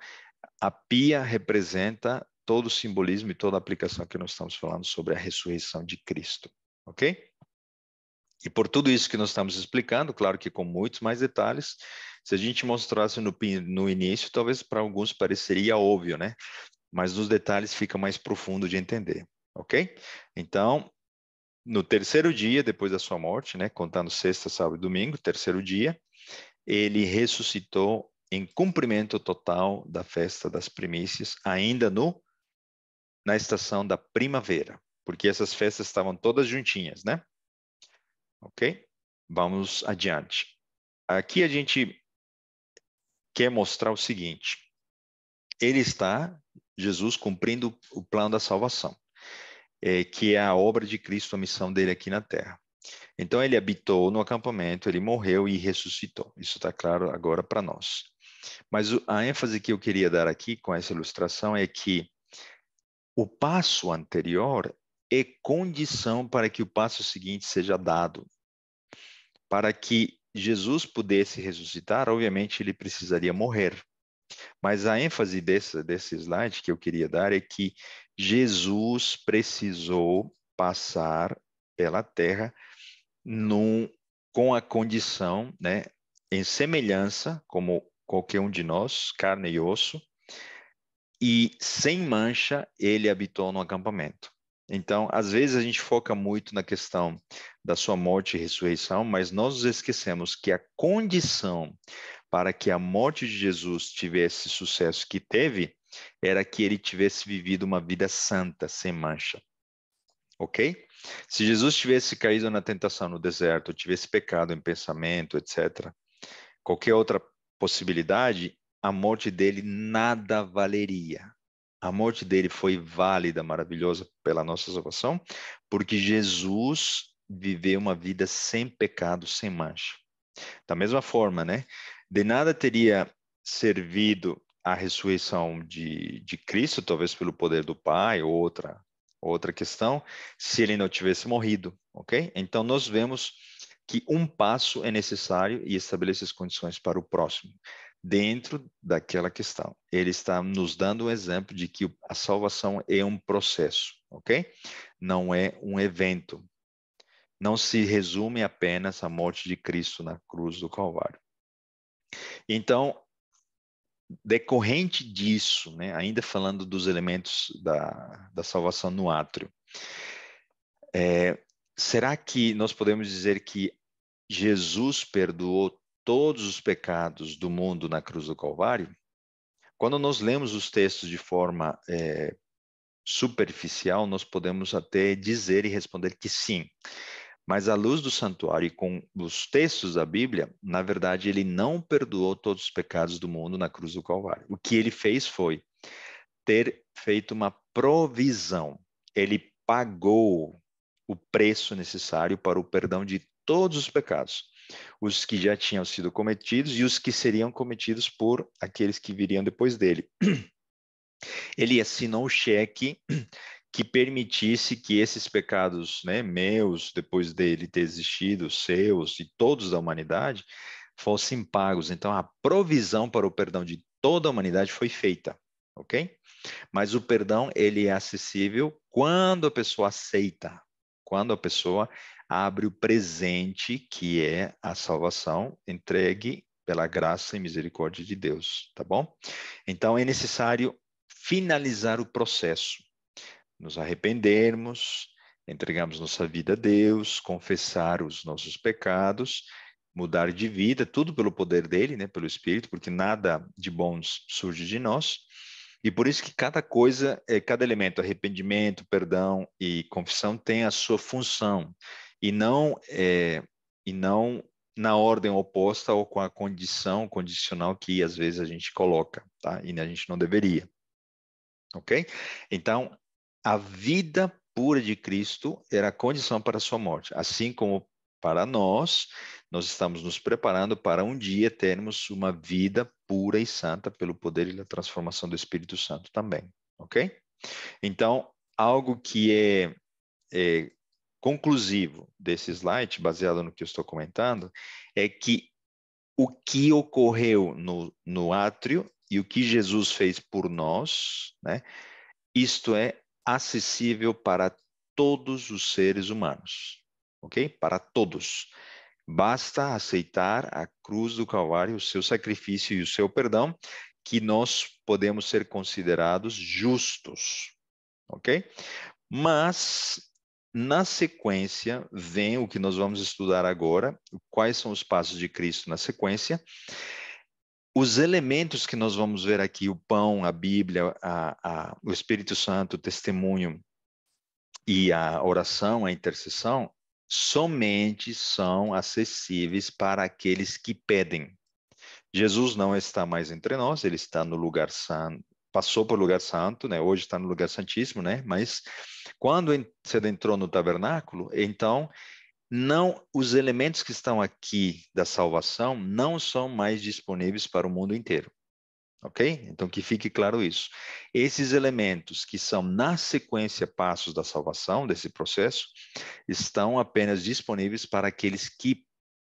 A: a pia representa todo o simbolismo e toda a aplicação que nós estamos falando sobre a ressurreição de Cristo, ok? E por tudo isso que nós estamos explicando, claro que com muitos mais detalhes, se a gente mostrasse no início, talvez para alguns pareceria óbvio, né? Mas nos detalhes fica mais profundo de entender, ok? Então, no terceiro dia, depois da sua morte, né? Contando sexta, sábado e domingo, terceiro dia, ele ressuscitou em cumprimento total da festa das primícias, ainda na estação da primavera, porque essas festas estavam todas juntinhas, né? Ok? Vamos adiante. Aqui a gente quer mostrar o seguinte: Jesus, cumprindo o plano da salvação, que é a obra de Cristo, a missão dele aqui na Terra. Então, ele habitou no acampamento, ele morreu e ressuscitou. Isso está claro agora para nós. Mas a ênfase que eu queria dar aqui com essa ilustração é que o passo anterior é condição para que o passo seguinte seja dado. Para que Jesus pudesse ressuscitar, obviamente ele precisaria morrer. Mas a ênfase desse slide que eu queria dar é que Jesus precisou passar pela terra com a condição, né, em semelhança, como qualquer um de nós, carne e osso, e sem mancha ele habitou no acampamento. Então, às vezes a gente foca muito na questão da sua morte e ressurreição, mas nós nos esquecemos que a condição para que a morte de Jesus tivesse sucesso que teve era que ele tivesse vivido uma vida santa, sem mancha. Ok? Se Jesus tivesse caído na tentação no deserto, tivesse pecado em pensamento, etc., qualquer outra possibilidade, a morte dele nada valeria. A morte dele foi válida, maravilhosa pela nossa salvação, porque Jesus viveu uma vida sem pecado, sem mancha. Da mesma forma, né? De nada teria servido a ressurreição de Cristo, talvez pelo poder do Pai, ou outra questão, se ele não tivesse morrido, ok? Então, nós vemos que um passo é necessário e estabelece as condições para o próximo, dentro daquela questão. Ele está nos dando um exemplo de que a salvação é um processo, ok? Não é um evento. Não se resume apenas à morte de Cristo na cruz do Calvário. Então, decorrente disso, né, ainda falando dos elementos da salvação no átrio, será que nós podemos dizer que Jesus perdoou todos os pecados do mundo na cruz do Calvário? Quando nós lemos os textos de forma superficial, nós podemos até dizer e responder que sim. Mas à luz do santuário e com os textos da Bíblia, na verdade, ele não perdoou todos os pecados do mundo na cruz do Calvário. O que ele fez foi ter feito uma provisão. Ele pagou o preço necessário para o perdão de todos os pecados, os que já tinham sido cometidos e os que seriam cometidos por aqueles que viriam depois dele. Ele assinou o cheque que permitisse que esses pecados, né, meus, depois dele ter existido, seus e todos da humanidade, fossem pagos. Então, a provisão para o perdão de toda a humanidade foi feita, ok? Mas o perdão, ele é acessível quando a pessoa aceita, quando a pessoa abre o presente, que é a salvação entregue pela graça e misericórdia de Deus, tá bom? Então, é necessário finalizar o processo, nos arrependermos, entregarmos nossa vida a Deus, confessar os nossos pecados, mudar de vida, tudo pelo poder dele, né, pelo Espírito, porque nada de bons surge de nós. E por isso que cada coisa, cada elemento, arrependimento, perdão e confissão tem a sua função e não na ordem oposta ou com a condição condicional que às vezes a gente coloca, tá? E a gente não deveria, ok? Então, a vida pura de Cristo era a condição para a sua morte, assim como para nós estamos nos preparando para um dia termos uma vida pura e santa pelo poder e a transformação do Espírito Santo também, ok? Então, algo que é conclusivo desse slide, baseado no que eu estou comentando, é que o que ocorreu no átrio e o que Jesus fez por nós, né? Isto é acessível para todos os seres humanos. ok? Para todos. Basta aceitar a cruz do Calvário, o seu sacrifício e o seu perdão, que nós podemos ser considerados justos, ok? Mas, na sequência, vem o que nós vamos estudar agora, quais são os passos de Cristo na sequência. Os elementos que nós vamos ver aqui, o pão, a Bíblia, o Espírito Santo, o testemunho e a oração, a intercessão, somente são acessíveis para aqueles que pedem. Jesus não está mais entre nós, ele está no lugar santo, passou pelo lugar santo, né? Hoje está no lugar santíssimo, né? Mas quando você entrou no tabernáculo, então não, os elementos que estão aqui da salvação não são mais disponíveis para o mundo inteiro. Ok? Então, que fique claro isso. Esses elementos que são na sequência passos da salvação, desse processo, estão apenas disponíveis para aqueles que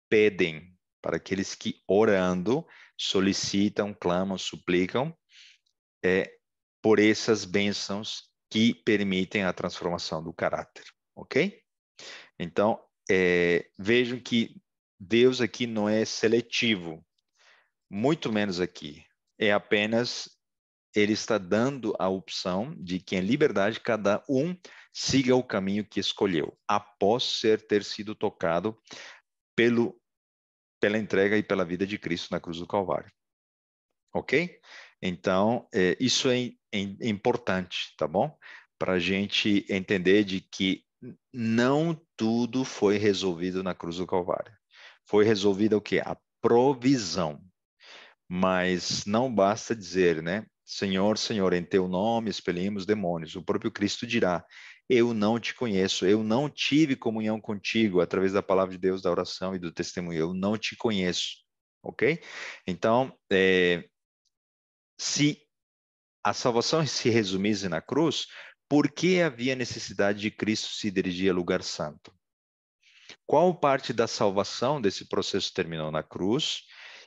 A: pedem, para aqueles que orando, solicitam, clamam, suplicam, por essas bênçãos que permitem a transformação do caráter. Ok? Então, vejam que Deus aqui não é seletivo, muito menos aqui. É apenas, ele está dando a opção de que em liberdade cada um siga o caminho que escolheu, após ter sido tocado pela entrega e pela vida de Cristo na cruz do Calvário. Ok? Então, isso é importante, tá bom? Para a gente entender de que não tudo foi resolvido na cruz do Calvário. Foi resolvida o quê? A provisão. Mas não basta dizer, né? Senhor, Senhor, em teu nome expelimos demônios. O próprio Cristo dirá: eu não te conheço, eu não tive comunhão contigo através da palavra de Deus, da oração e do testemunho. Eu não te conheço, ok? Então, se a salvação se resumisse na cruz, por que havia necessidade de Cristo se dirigir ao lugar santo? Qual parte da salvação desse processo terminou na cruz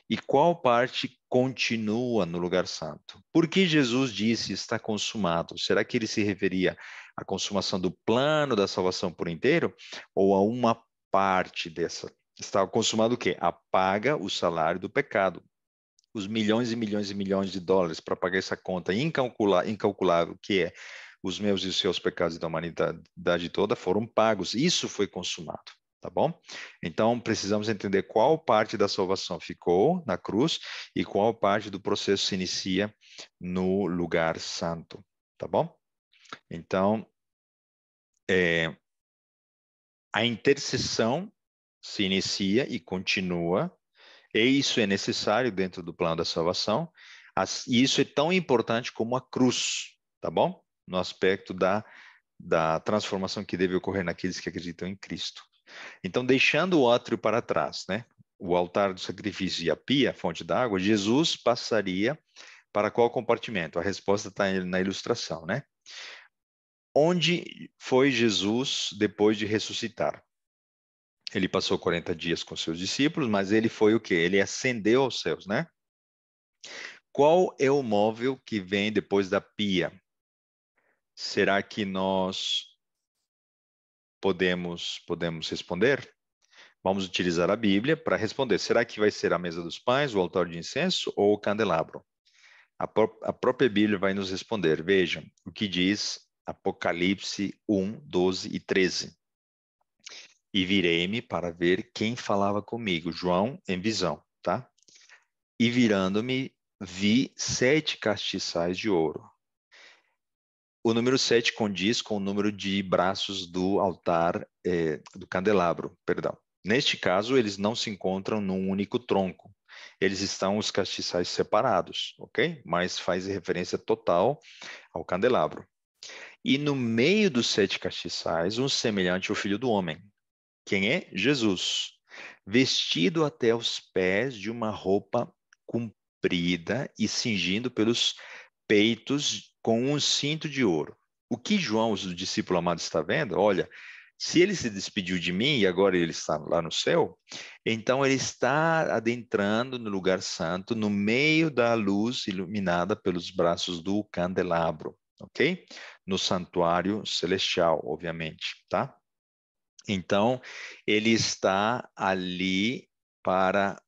A: e qual parte continua no lugar santo? Por que Jesus disse está consumado? Será que ele se referia à consumação do plano da salvação por inteiro ou a uma parte dessa? Está consumado o quê? Apaga o salário do pecado. Os milhões e milhões e milhões de dólares para pagar essa conta incalculável que é os meus e os seus pecados da humanidade toda foram pagos. Isso foi consumado. Tá bom? Então, precisamos entender qual parte da salvação ficou na cruz e qual parte do processo se inicia no lugar santo. Tá bom? Então, a intercessão se inicia e continua, e isso é necessário dentro do plano da salvação, e isso é tão importante como a cruz, tá bom? No aspecto da transformação que deve ocorrer naqueles que acreditam em Cristo. Então, deixando o átrio para trás, né? O altar do sacrifício e a pia, a fonte d'água, Jesus passaria para qual compartimento? A resposta está na ilustração, né? Onde foi Jesus depois de ressuscitar? Ele passou 40 dias com seus discípulos, mas ele foi o quê? Ele ascendeu aos céus, né? Qual é o móvel que vem depois da pia? Será que nós podemos responder? Vamos utilizar a Bíblia para responder. Será que vai ser a mesa dos pães, o altar de incenso ou o candelabro? A própria Bíblia vai nos responder. Vejam o que diz Apocalipse 1, 12 e 13. E virei-me para ver quem falava comigo. João em visão, tá? E virando-me, vi 7 castiçais de ouro. O número 7 condiz com o número de braços do altar, do candelabro, perdão. Neste caso, eles não se encontram num único tronco. Eles estão os castiçais separados, ok? Mas faz referência total ao candelabro. E no meio dos 7 castiçais, um semelhante ao Filho do Homem. Quem é? Jesus. Vestido até os pés de uma roupa comprida e cingindo pelos peitos com um cinto de ouro. O que João, o discípulo amado, está vendo? Olha, se ele se despediu de mim e agora ele está lá no céu, então ele está adentrando no lugar santo, no meio da luz iluminada pelos braços do candelabro, ok? No santuário celestial, obviamente, tá? Então, ele está ali para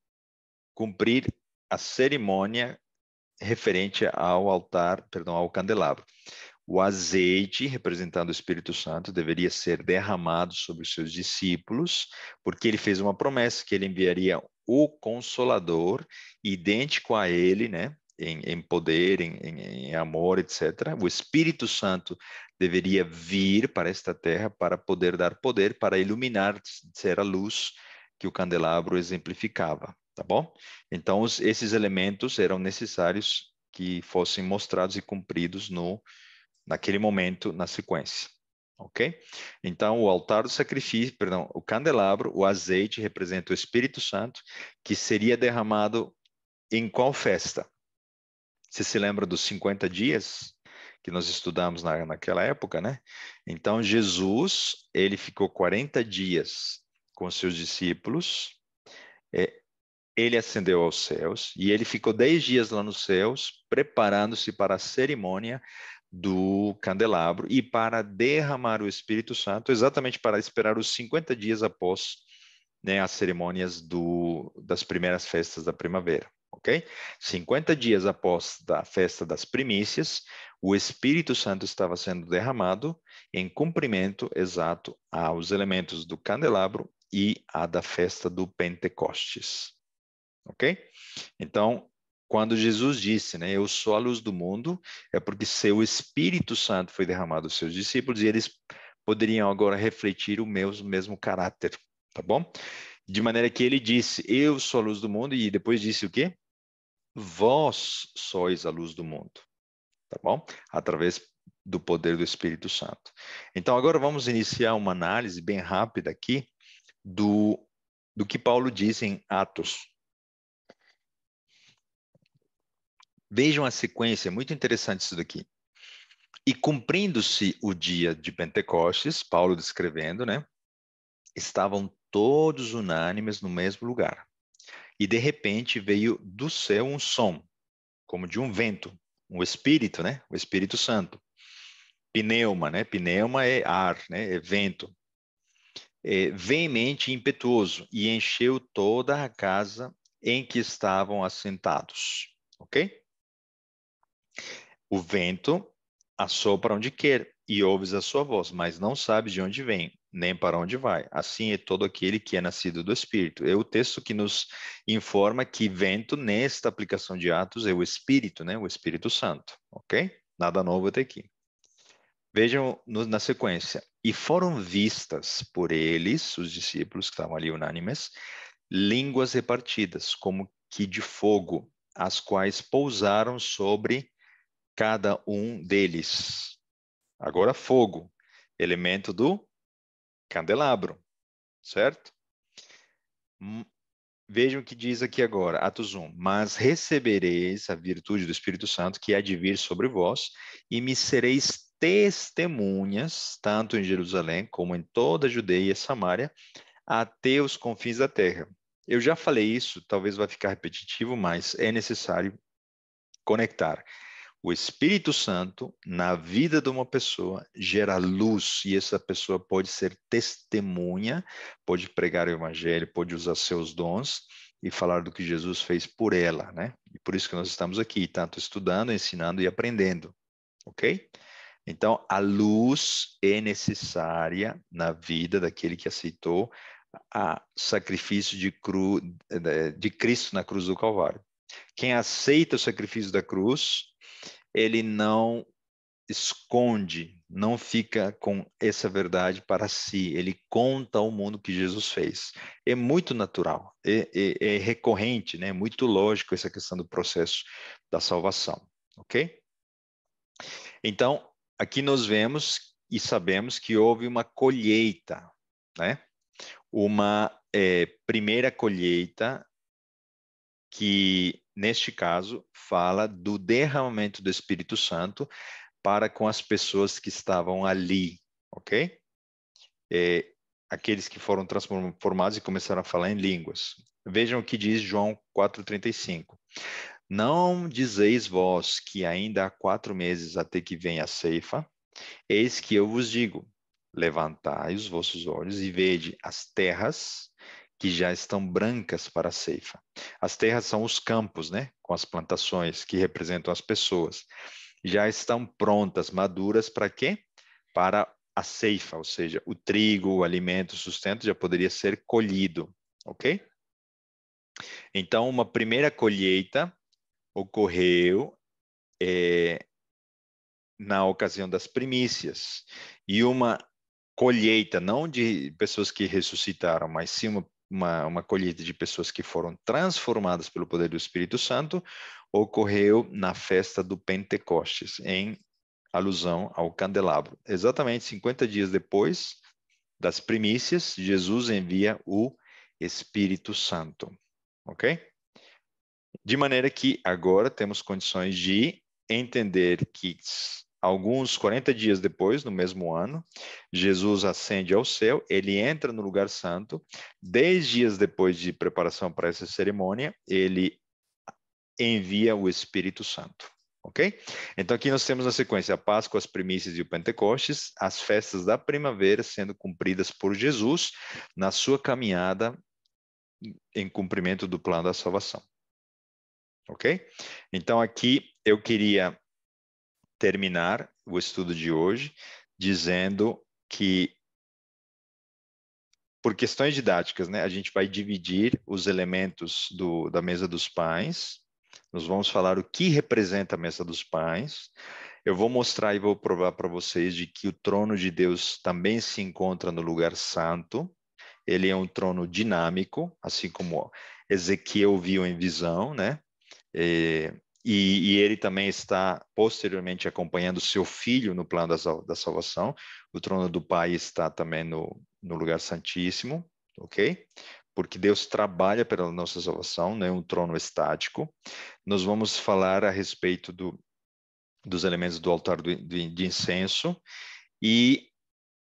A: cumprir a cerimônia referente ao altar, perdão, ao candelabro. O azeite, representando o Espírito Santo, deveria ser derramado sobre os seus discípulos, porque ele fez uma promessa que ele enviaria o Consolador, idêntico a ele, né? Em poder, em amor, etc. O Espírito Santo deveria vir para esta terra para poder dar poder, para iluminar, ser a luz que o candelabro exemplificava, tá bom? Então, esses elementos eram necessários que fossem mostrados e cumpridos naquele momento, na sequência. Ok? Então, o altar do sacrifício, perdão, o candelabro, o azeite representa o Espírito Santo, que seria derramado em qual festa? Você se lembra dos 50 dias que nós estudamos naquela época, né? Então, Jesus, ele ficou 40 dias com seus discípulos, ele ascendeu aos céus e ele ficou 10 dias lá nos céus, preparando-se para a cerimônia do candelabro e para derramar o Espírito Santo, exatamente para esperar os 50 dias após, né, as cerimônias das primeiras festas da primavera, ok? 50 dias após a festa das primícias, o Espírito Santo estava sendo derramado em cumprimento exato aos elementos do candelabro e a da festa do Pentecostes, ok? Então, quando Jesus disse, né, eu sou a luz do mundo, é porque seu Espírito Santo foi derramado aos seus discípulos e eles poderiam agora refletir o mesmo caráter, tá bom? De maneira que ele disse, eu sou a luz do mundo, e depois disse o quê? Vós sois a luz do mundo, tá bom? Através do poder do Espírito Santo. Então, agora vamos iniciar uma análise bem rápida aqui do que Paulo diz em Atos. Vejam a sequência, é muito interessante isso daqui. E cumprindo-se o dia de Pentecostes, Paulo descrevendo, né? Estavam todos unânimes no mesmo lugar. E de repente veio do céu um som, como de um vento, um espírito, né? O Espírito Santo. Pneuma, né? Pneuma é ar, né? É vento. Veemente e impetuoso, e encheu toda a casa em que estavam assentados. Ok? O vento assopra onde quer, e ouves a sua voz, mas não sabes de onde vem, nem para onde vai. Assim é todo aquele que é nascido do Espírito. É o texto que nos informa que vento, nesta aplicação de Atos, é o Espírito, né? O Espírito Santo, ok? Nada novo até aqui. Vejam na sequência. E foram vistas por eles, os discípulos que estavam ali unânimes, línguas repartidas, como que de fogo, as quais pousaram sobre cada um deles. Agora, fogo, elemento do candelabro, certo? Vejam o que diz aqui agora, Atos 1. Mas recebereis a virtude do Espírito Santo que há de vir sobre vós, e me sereis testemunhas, tanto em Jerusalém como em toda a Judeia e Samaria, até os confins da terra. Eu já falei isso, talvez vai ficar repetitivo, mas é necessário conectar. O Espírito Santo, na vida de uma pessoa, gera luz, e essa pessoa pode ser testemunha, pode pregar o evangelho, pode usar seus dons e falar do que Jesus fez por ela, né? E por isso que nós estamos aqui, tanto estudando, ensinando e aprendendo, ok? Então, a luz é necessária na vida daquele que aceitou o sacrifício de Cristo na cruz do Calvário. Quem aceita o sacrifício da cruz, ele não esconde, não fica com essa verdade para si, ele conta ao mundo o que Jesus fez. É muito natural, é recorrente, né? É muito lógico essa questão do processo da salvação, ok? Então, aqui nós vemos e sabemos que houve uma colheita, né? Uma primeira colheita que, neste caso, fala do derramamento do Espírito Santo para com as pessoas que estavam ali, ok? Aqueles que foram transformados e começaram a falar em línguas. Vejam o que diz João 4,35. Não dizeis vós que ainda há 4 meses até que venha a ceifa? Eis que eu vos digo, levantai os vossos olhos e vede as terras que já estão brancas para a ceifa. As terras são os campos, né? Com as plantações que representam as pessoas. Já estão prontas, maduras para quê? Para a ceifa, ou seja, o trigo, o alimento, o sustento já poderia ser colhido, ok? Então, uma primeira colheita ocorreu na ocasião das primícias, e uma colheita, não de pessoas que ressuscitaram, mas sim uma colheita de pessoas que foram transformadas pelo poder do Espírito Santo, ocorreu na festa do Pentecostes, em alusão ao candelabro. Exatamente 50 dias depois das primícias, Jesus envia o Espírito Santo, ok? De maneira que agora temos condições de entender que alguns 40 dias depois, no mesmo ano, Jesus ascende ao céu, ele entra no lugar santo. 10 dias depois de preparação para essa cerimônia, ele envia o Espírito Santo. Ok? Então aqui nós temos na sequência a Páscoa, as primícias e o Pentecostes, as festas da primavera sendo cumpridas por Jesus na sua caminhada em cumprimento do plano da salvação. Ok? Então aqui eu queria terminar o estudo de hoje dizendo que, por questões didáticas, né, a gente vai dividir os elementos da mesa dos pães. Nós vamos falar o que representa a mesa dos pães. Eu vou mostrar e vou provar para vocês de que o trono de Deus também se encontra no lugar santo. Ele é um trono dinâmico, assim como Ezequiel viu em visão, né? E ele também está posteriormente acompanhando seu filho no plano da salvação. O trono do Pai está também no lugar santíssimo, ok? Porque Deus trabalha pela nossa salvação, não é um trono estático. Nós vamos falar a respeito dos elementos do altar de incenso e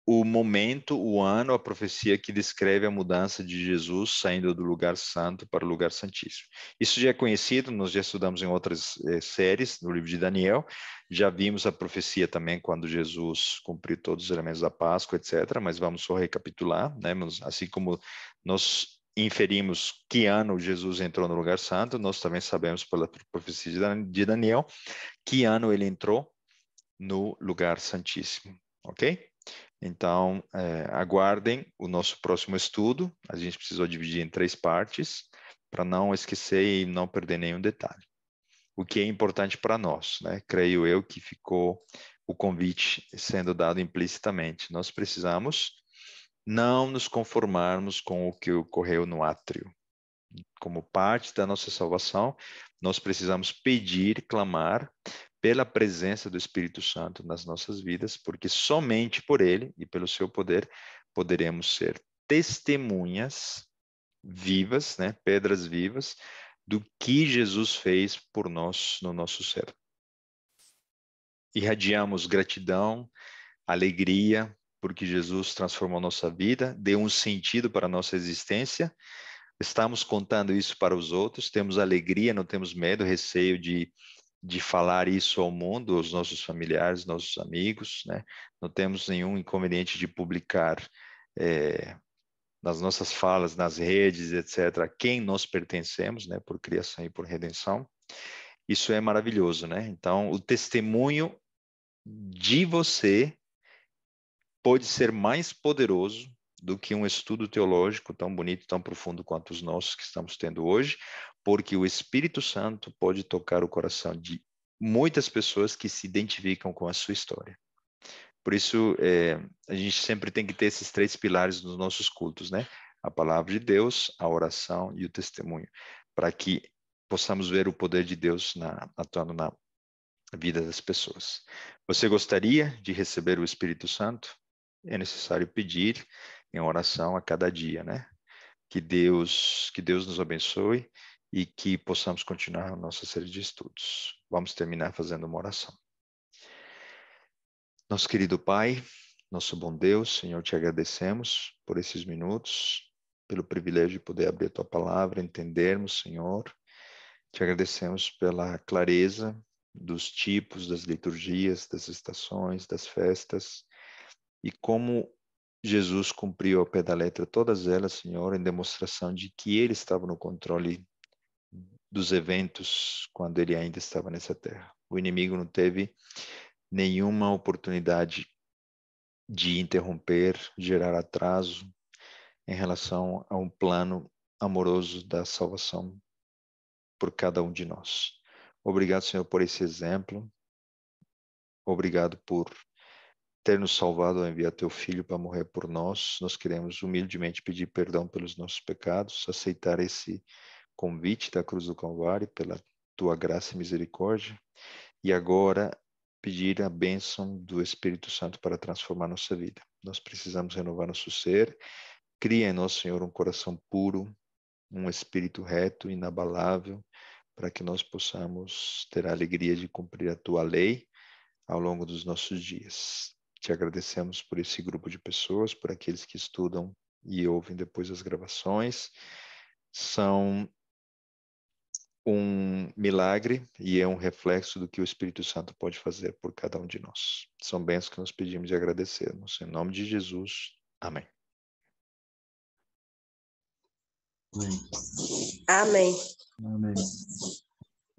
A: o momento, o ano, a profecia que descreve a mudança de Jesus saindo do lugar santo para o lugar santíssimo. Isso já é conhecido, nós já estudamos em outras séries, no livro de Daniel, já vimos a profecia também quando Jesus cumpriu todos os elementos da Páscoa, etc., mas vamos só recapitular, né? Assim como nós inferimos que ano Jesus entrou no lugar santo, nós também sabemos pela profecia de Daniel que ano ele entrou no lugar santíssimo, ok? Então, aguardem o nosso próximo estudo. A gente precisou dividir em 3 partes para não esquecer e não perder nenhum detalhe. O que é importante para nós, né? Creio eu que ficou o convite sendo dado implicitamente. Nós precisamos não nos conformarmos com o que ocorreu no átrio. Como parte da nossa salvação, nós precisamos pedir, clamar pela presença do Espírito Santo nas nossas vidas, porque somente por ele e pelo seu poder poderemos ser testemunhas vivas, né, pedras vivas, do que Jesus fez por nós no nosso ser. Irradiamos gratidão, alegria, porque Jesus transformou nossa vida, deu um sentido para a nossa existência. Estamos contando isso para os outros, temos alegria, não temos medo, receio de falar isso ao mundo, aos nossos familiares, nossos amigos, né? Não temos nenhum inconveniente de publicar nas nossas falas, nas redes, etc., a quem nós pertencemos, né? Por criação e por redenção. Isso é maravilhoso, né? Então, o testemunho de você pode ser mais poderoso do que um estudo teológico tão bonito, tão profundo quanto os nossos que estamos tendo hoje, porque o Espírito Santo pode tocar o coração de muitas pessoas que se identificam com a sua história. Por isso, a gente sempre tem que ter esses 3 pilares nos nossos cultos, né? A palavra de Deus, a oração e o testemunho, para que possamos ver o poder de Deus atuando na vida das pessoas. Você gostaria de receber o Espírito Santo? É necessário pedir em oração a cada dia, né? Que Deus nos abençoe e que possamos continuar a nossa série de estudos. Vamos terminar fazendo uma oração. Nosso querido Pai, nosso bom Deus, Senhor, te agradecemos por esses minutos, pelo privilégio de poder abrir a tua palavra, entendermos, Senhor. Te agradecemos pela clareza dos tipos, das liturgias, das estações, das festas, e como Jesus cumpriu ao pé da letra todas elas, Senhor, em demonstração de que Ele estava no controle dos eventos quando Ele ainda estava nessa terra. O inimigo não teve nenhuma oportunidade de interromper, gerar atraso em relação a um plano amoroso da salvação por cada um de nós. Obrigado, Senhor, por esse exemplo. Obrigado por ter nos salvado ao enviar teu Filho para morrer por nós. Nós queremos humildemente pedir perdão pelos nossos pecados, aceitar esse convite da cruz do Calvário pela tua graça e misericórdia, e agora pedir a bênção do Espírito Santo para transformar nossa vida. Nós precisamos renovar nosso ser. Cria em nós, Senhor, um coração puro, um espírito reto, inabalável, para que nós possamos ter a alegria de cumprir a tua lei ao longo dos nossos dias. Te agradecemos por esse grupo de pessoas, por aqueles que estudam e ouvem depois as gravações. São um milagre e é um reflexo do que o Espírito Santo pode fazer por cada um de nós. São bênçãos que nós pedimos e agradecemos. Em nome de Jesus. Amém.
C: Amém.
D: Amém.